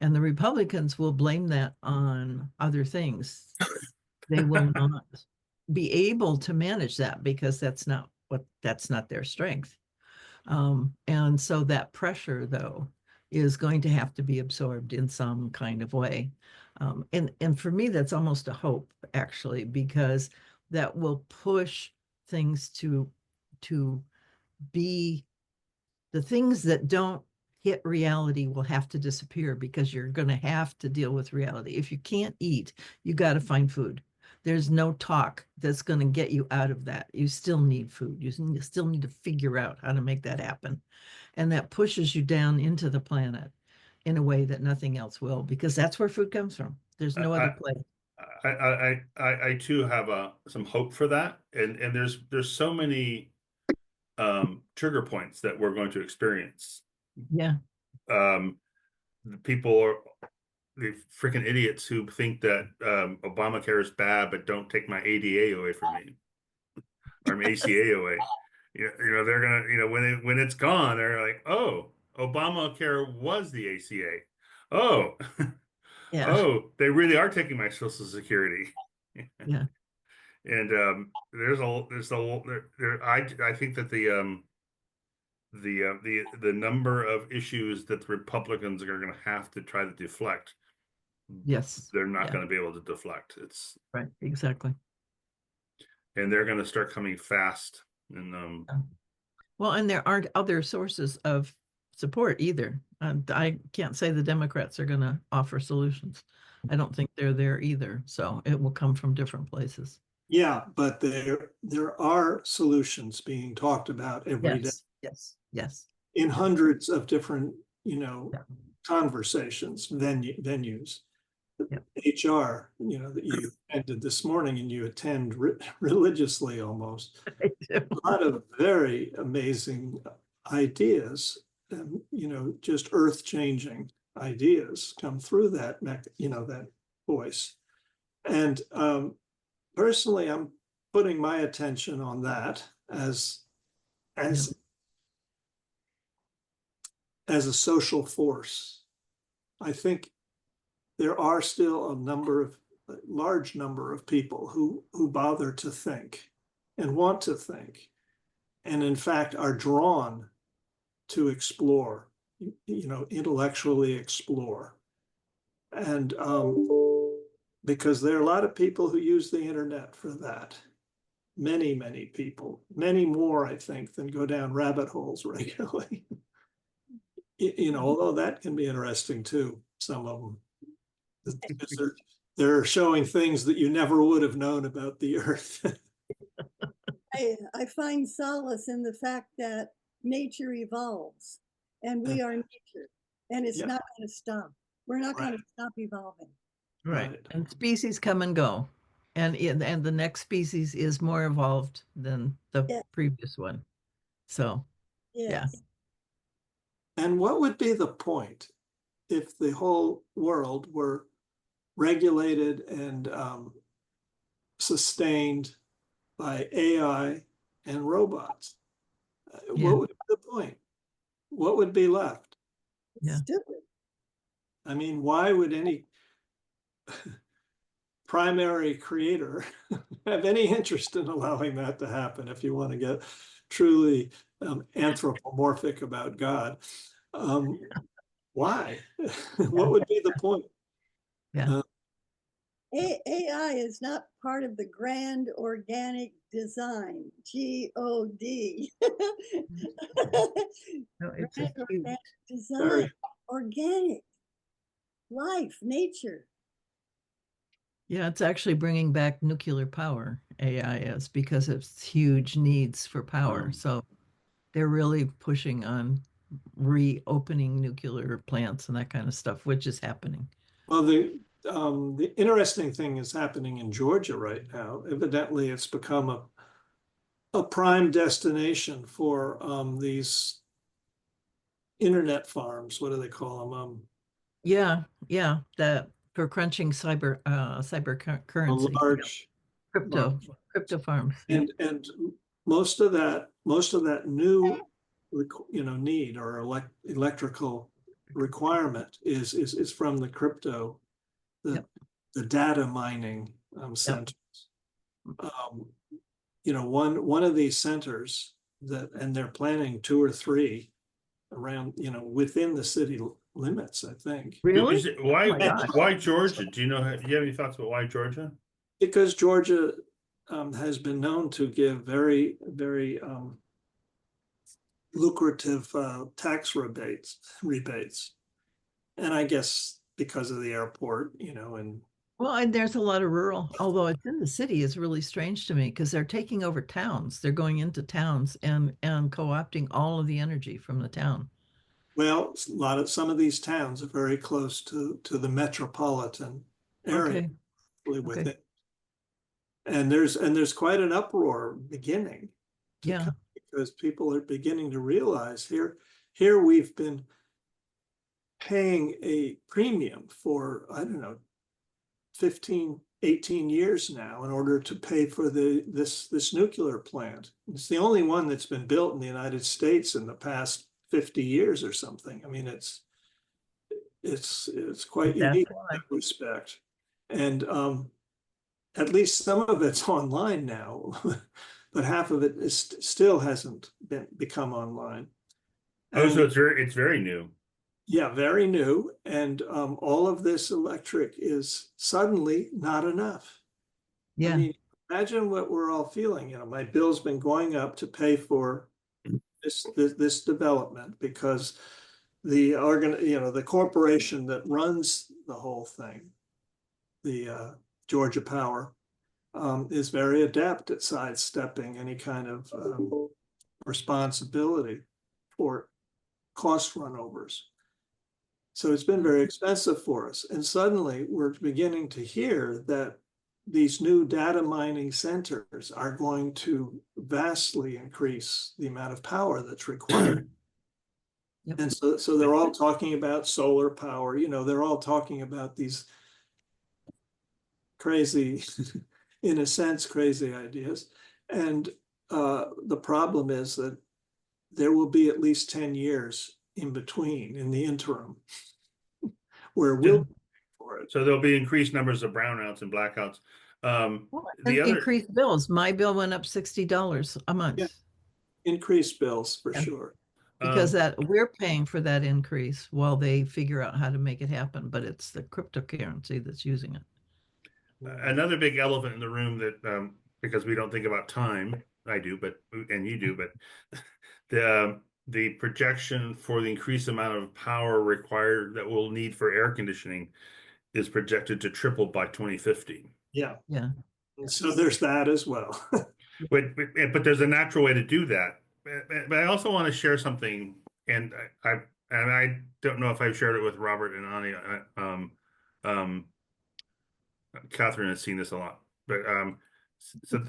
And the Republicans will blame that on other things. They will not be able to manage that because that's not their strength. And so that pressure, though, is going to have to be absorbed in some kind of way. And for me, that's almost a hope, actually, because that will push things to to be, the things that don't hit reality will have to disappear because you're going to have to deal with reality. If you can't eat, you got to find food. There's no talk that's going to get you out of that. You still need food. You still need to figure out how to make that happen. And that pushes you down into the planet in a way that nothing else will, because that's where food comes from. There's no other place. I too have some hope for that, and there's so many trigger points that we're going to experience. Yeah. The people are the freaking idiots who think that Obamacare is bad, but don't take my ADA away from me, or my ACA away. You know, they're gonna, you know, when it's gone, they're like, oh, Obamacare was the ACA. Oh, Yeah. oh, they really are taking my Social Security. Yeah. And there's a there I think that the number of issues that the Republicans are going to have to try to deflect, Yes. they're not Yeah. going to be able to deflect. It's Right. Exactly. and they're going to start coming fast. And Well, and there aren't other sources of support either. I can't say the Democrats are going to offer solutions. I don't think they're there either. So it will come from different places. Yeah, but there are solutions being talked about every day Yes. Yes. in hundreds of different, Yeah. conversations, venues. Yeah. HR, that you attended this morning and you attend religiously almost. A lot of very amazing ideas, and, just earth-changing ideas come through that, that voice. And personally, I'm putting my attention on that as a social force. I think there are still a large number of people who bother to think and want to think, and in fact are drawn to explore, intellectually explore. And because there are a lot of people who use the internet for that. Many, many people, many more, I think, than go down rabbit holes regularly. Although that can be interesting too, some of them. Because they're showing things that you never would have known about the earth. I find solace in the fact that nature evolves and we are nature, and it's not going to stop. We're not going to stop evolving. Right. And species come and go. And the next species is more evolved than the previous one. So, yeah. And what would be the point if the whole world were regulated and sustained by AI and robots? What would be the point? What would be left? Stupid. I mean, why would any primary creator have any interest in allowing that to happen if you want to get truly anthropomorphic about God? Why? What would be the point? Yeah. AI is not part of the grand organic design, GOD. No, it's Grand organic design, Sorry. organic life, nature. Yeah, it's actually bringing back nuclear power, AI is, because of huge needs for power. So they're really pushing on reopening nuclear plants and that kind of stuff, which is happening. Well, the interesting thing is happening in Georgia right now. Evidently, it's become a prime destination for these internet farms. What do they call them? Yeah, for crunching cyber currency, Large crypto farms. And most of that new need or electrical requirement is from the crypto, the data mining centers. One of these centers and they're planning 2 or 3 around, within the city limits, I think. Really? Why Georgia? Do you have any thoughts about why Georgia? Because Georgia has been known to give very, very lucrative tax rebates. And I guess because of the airport, and Well, and there's a lot of rural, although it's in the city is really strange to me because they're taking over towns. They're going into towns and co-opting all of the energy from the town. well, some of these towns are very close to the metropolitan area Okay, with okay. it. And there's quite an uproar beginning to Yeah, come because people are beginning to realize here we've been paying a premium for, I don't know, 15, 18 years now in order to pay for this nuclear plant. It's the only one that's been built in the United States in the past 50 years or something. I mean, it's quite that's unique in why. that respect. And at least some of it's online now, but half of it still hasn't become online. Oh, so And it's very new. yeah, very new. And all of this electric is suddenly not enough. I Yeah, mean, imagine what we're all feeling. My bill's been going up to pay for this development because the corporation that runs the whole thing, the Georgia Power, is very adept at sidestepping any kind of responsibility for cost runovers. So it's been very expensive for us. And suddenly we're beginning to hear that these new data mining centers are going to vastly increase the amount of power that's required. yep. And so they're all talking about solar power. They're all talking about these crazy, in a sense, crazy ideas. And the problem is that there will be at least 10 years in between, in the interim, where we'll pay for it. So there'll be increased numbers of brownouts and blackouts. Well, The and other, increased bills. My bill went up $60 a Yeah, month. increased bills for Yeah. sure. Because um, that we're paying for that increase while they figure out how to make it happen, but it's the cryptocurrency that's using it. another big elephant in the room that because we don't think about time, I do, but and you do, but the projection for the increased amount of power required that we'll need for air conditioning is projected to triple by 2050. Yeah. Yeah. So there's that as well. But there's a natural way to do that. But I also want to share something, and I don't know if I've shared it with Robert and Ani. Um, Catherine has seen this a lot, but so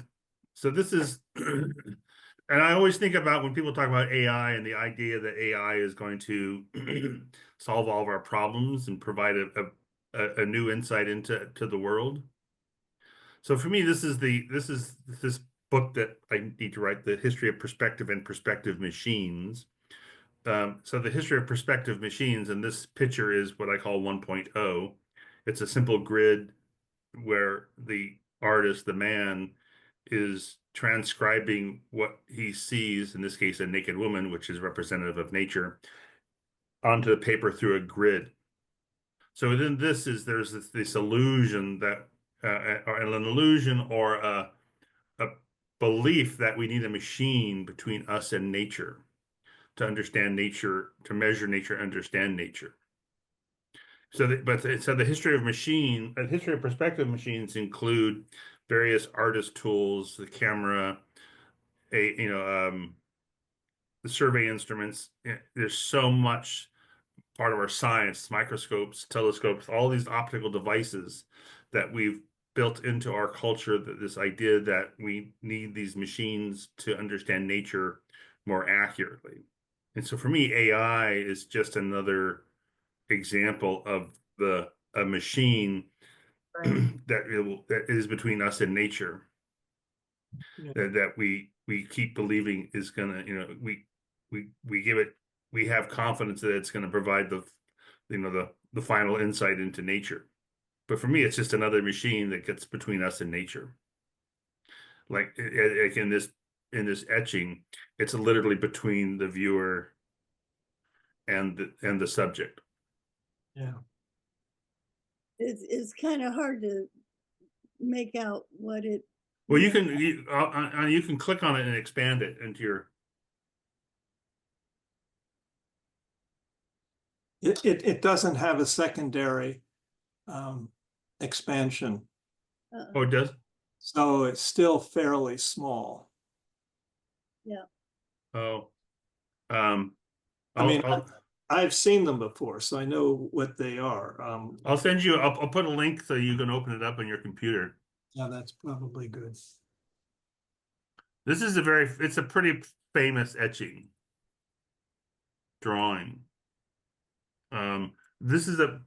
so this is, and I always think about when people talk about AI and the idea that AI is going to solve all of our problems and provide a new insight into the world. So for me, this is this book that I need to write, The History of Perspective and Perspective Machines. So the history of perspective machines, and this picture is what I call 1.0. It's a simple grid where the artist, the man, is transcribing what he sees, in this case, a naked woman, which is representative of nature, onto the paper through a grid. So within there's this illusion that, or an illusion or a belief that we need a machine between us and nature to understand nature, to measure nature, understand nature. So, the history of the history of perspective machines include various artist tools, the camera, the survey instruments. There's so much part of our science, microscopes, telescopes, all these optical devices that we've built into our culture, that this idea that we need these machines to understand nature more accurately. And so for me, AI is just another example of a machine Right. that is between us and nature, Yeah. that we keep believing is gonna, we give it, we have confidence that it's going to provide the final insight into nature. But for me, it's just another machine that gets between us and nature. Like in this etching, it's literally between the viewer and the subject. Yeah. It's kind of hard to make out what it. Well, you can click on it and expand it into your. It doesn't have a secondary expansion, Oh, it does? so it's still fairly small. Yeah. Oh, um, I mean, I'll I've seen them before, so I know what they are. I'll send you. I'll put a link so you can open it up on your computer. Yeah, that's probably good. This is it's a pretty famous etching drawing. This is the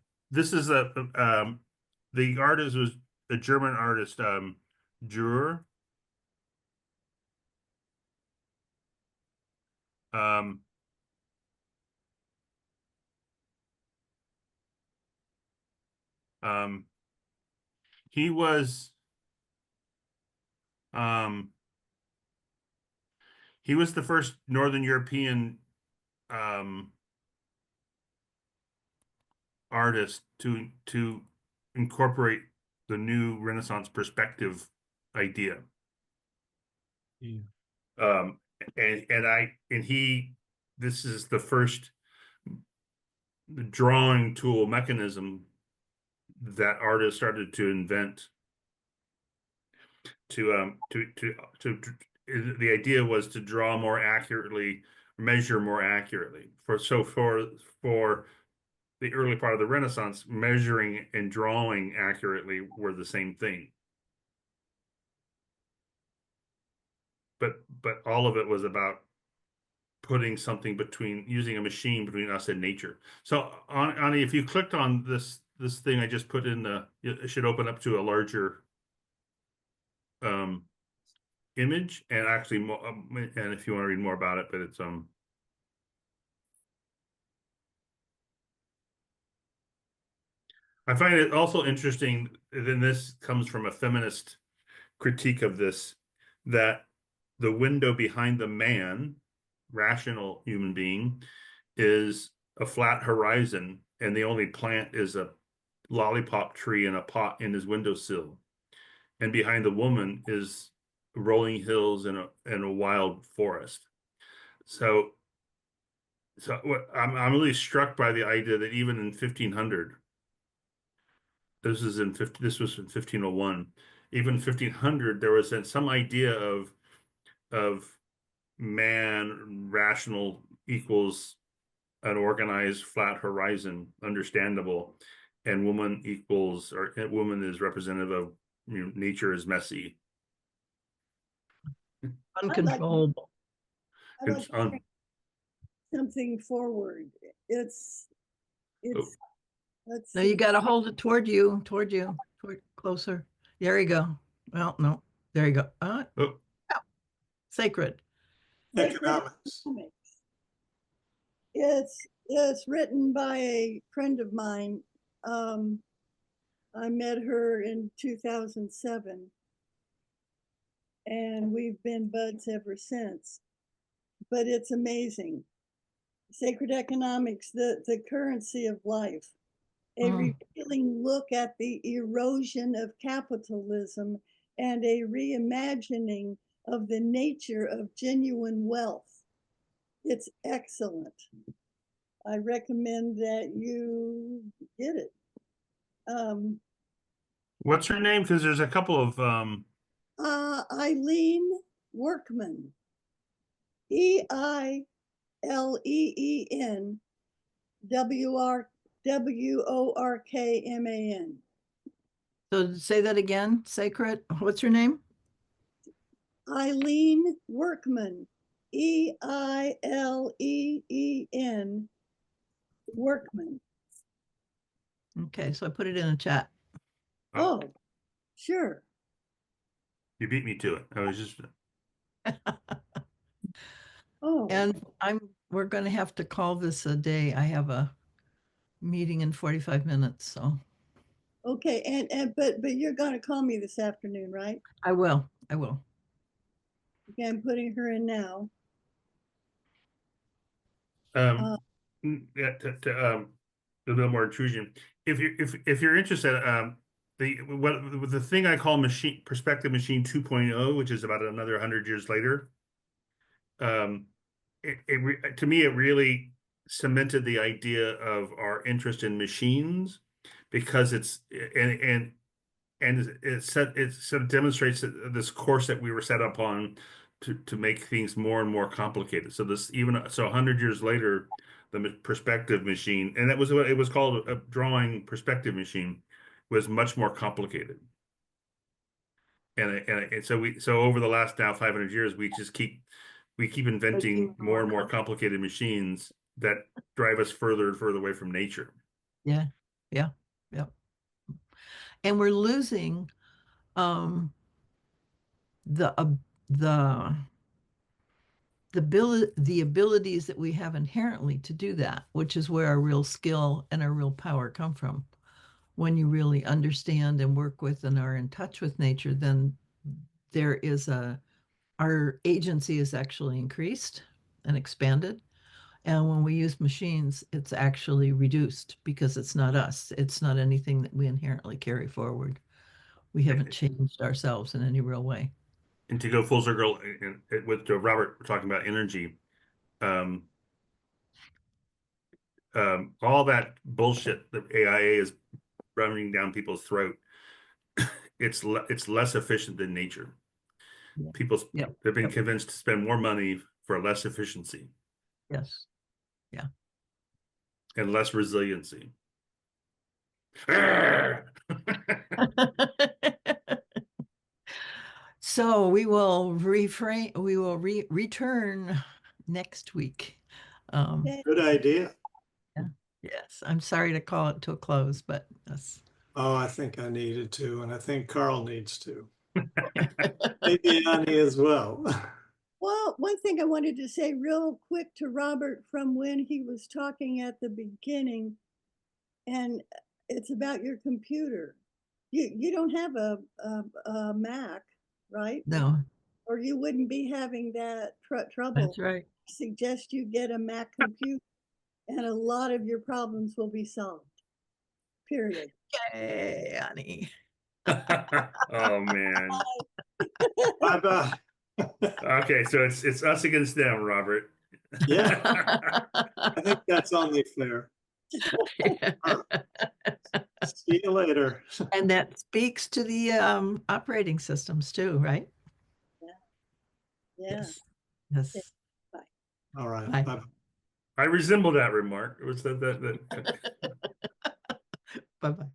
artist was a German artist, Dürer. Um, um, he was, um, he was the first Northern European, um, artist to incorporate the new Renaissance perspective idea. Yeah. Um, and he this is the first drawing tool mechanism that artists started to invent to the idea was to draw more accurately, measure more accurately. For the early part of the Renaissance, measuring and drawing accurately were the same thing. But all of it was about putting something between using a machine between us and nature. So Ani, if you clicked on this thing I just put in it should open up to a larger um image and actually more and if you want to read more about it, but it's I find it also interesting, then this comes from a feminist critique of this, that the window behind the man, rational human being, is a flat horizon, and the only plant is a lollipop tree in a pot in his windowsill. And behind the woman is rolling hills and a wild forest. So I'm really struck by the idea that even in 1500, this was in 1501, even 1500, there was some idea of man rational equals an organized flat horizon, understandable, and woman equals, or woman is representative of, nature is messy. Uncontrollable. I'd like It's to bring something forward. It's, oh, let's Now you see. got to hold it toward you, toward closer. There you go. Well, no, there you go. oh, Sacred. Sacred Economics. Economics. It's written by a friend of mine. I met her in 2007, and we've been buds ever since. But it's amazing. Sacred Economics, the currency of life, a revealing look at the erosion of capitalism and a reimagining of the nature of genuine wealth. It's excellent. I recommend that you get it. what's her name? Because there's a couple of Eileen Workman, Eileen Workman. So say that again, Sacred. What's your name? Eileen Workman, Eileen Workman. Okay, so I put it in the chat. Oh, sure. you beat me to it. I was just Oh, And we're going to have to call this a day. I have a meeting in 45 minutes, so okay. But you're gonna call me this afternoon, right? I will. I will. Okay, I'm putting her in now. um yeah, a little more intrusion. If you're interested, the thing I call machine perspective machine 2.0, which is about another 100 years later, to me it really cemented the idea of our interest in machines because it sort of demonstrates that this course that we were set up on to make things more and more complicated. So this even so 100 years later, the perspective machine, and that was what it was called, a drawing perspective machine, was much more complicated. And so over the last now 500 years, we keep inventing more and more complicated machines that drive us further and further away from nature. Yeah, yeah, yeah. And we're losing the the the abilities that we have inherently to do that, which is where our real skill and our real power come from. When you really understand and work with and are in touch with nature, then there is our agency is actually increased and expanded. And when we use machines, it's actually reduced because it's not us. It's not anything that we inherently carry forward. We haven't changed ourselves in any real way. And to go full circle with Robert, we're talking about energy. Um, all that bullshit that AIA is running down people's throat, it's less efficient than nature. Yeah. People Yep. have been Yep. convinced to spend more money for less efficiency Yes. Yeah. and less resiliency. So we will return next week. Okay. Good idea. Yeah. Yes, I'm sorry to call it to a close, but that's Oh, I think I needed to, and I think Carl needs to. Maybe Annie as well. Well, one thing I wanted to say real quick to Robert from when he was talking at the beginning, and it's about your computer. You don't have a Mac, right? no, Or you wouldn't be having that trouble. that's right. I suggest you get a Mac computer, and a lot of your problems will be solved. Period. Yay, Annie. Oh man. Bye-bye. Okay, so it's us against them, Robert. Yeah, I think that's only fair. See you later. And that speaks to the operating systems too, right? Yeah. Yes. Okay, Yes. bye. All right. Bye. Bye. I resemble that remark. It was that. Bye-bye.